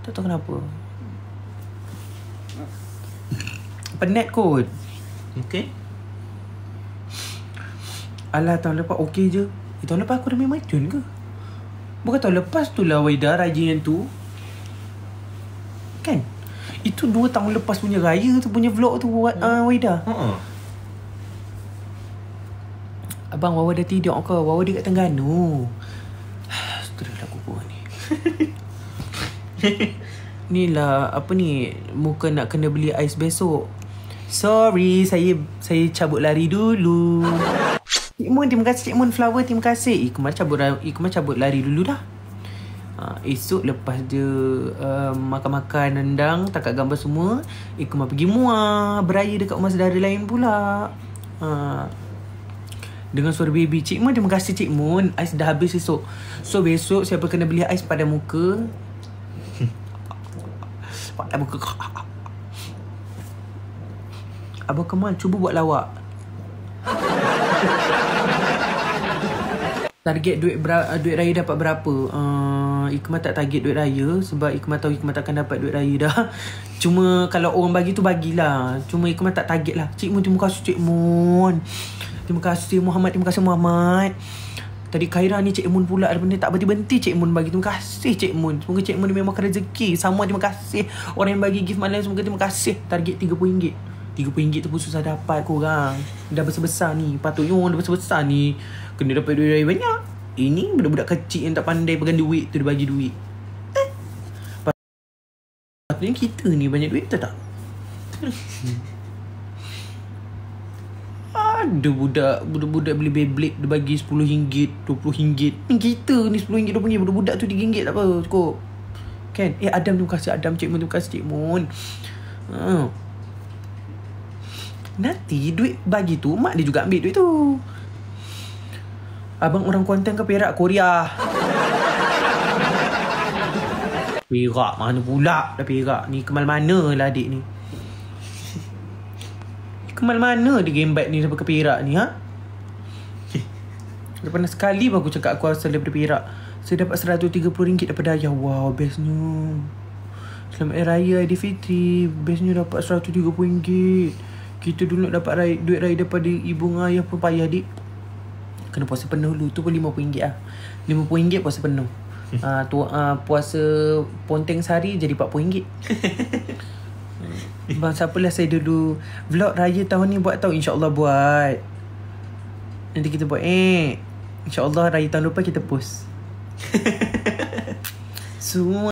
Tak tahu kenapa. Penat kot. Okay. Alah, tahun lepas okey je. Tahun lepas aku dah main Maidun ke? Bukan tahun lepas tu lah Waida raya yang tu. Kan? Itu 2 tahun lepas punya raya tu, punya vlog tu Waida. Abang, Wawa dah tidur ke? Wawa dia kat Terengganu. Sudahlah kuku ni. Ni lah, apa ni, muka nak kena beli ais besok. Sorry, saya cabut lari dulu. Cik Mun, terima kasih Cik Mun Flower, terima kasih. Ikmal cabut lari dulu dah. Esok lepas dia makan-makan rendang, takat gambar semua, Ikmal pergi Muar beraya dekat rumah saudara lain pula. Dengan suara baby. Cik Mun, terima kasih Cik Mun. Ais dah habis esok. So besok siapa kena beli ais pada muka, pada muka. Abang Kemal cuba buat lawak. Target duit raya dapat berapa? Ikmal tak target duit raya sebab Ikmal tahu Ikmal takkan dapat duit raya dah. Cuma kalau orang bagi tu bagilah. Cuma Ikmal tak target lah. Cik Mun, terima kasih Cik Mun. Terima kasih Muhammad. Terima kasih Muhammad. Tadi Khaira ni Cik Mun pula ada benda tak berhenti-berhenti Cik Mun bagi. Terima kasih Cik Mun. Semoga Cik Mun memang makan rezeki. Sama terima kasih. Orang yang bagi gift malam semoga terima kasih. Target RM30. RM30 tu pun susah dapat korang. Dah besar-besar ni. Patutnya orang dah besar-besar ni kena dapat duit raya banyak. Ini budak-budak kecil yang tak pandai pegang duit tu dia bagi duit. Patutnya kita ni banyak duit tak? Ada budak-budak beli Beyblade dia bagi RM10, RM20. Ni kita ni RM10, RM20. Budak-budak tu RM3 tak apa, cukup. Kan? Adam, terima kasih Adam. Cik Mun, terima kasih Cik Mun. Nanti duit bagi tu mak dia juga ambil duit tu. Abang orang Kuantan ke Perak? Korea. Perak mana pula dah Perak ni. Kemal mana lah adik ni? Kemal mana dia gembat ni sampai ke Perak ni, ha? Dah pernah sekali aku cakap aku asal daripada Perak. Saya dapat RM130 daripada ayah. Wow, bestnya. Selamat Hari Raya Aidilfitri. Bestnya dapat RM130. Kita dulu nak dapat duit raya daripada ibu dengan ayah pun payah, dik. Kena puasa penuh dulu. Tu pun RM50 lah. RM50 puasa penuh. Puasa ponteng sehari jadi RM40. Bang, siapalah saya dulu vlog raya tahun ni buat tau. InsyaAllah buat. Nanti kita buat InsyaAllah raya tahun depan kita post. Semua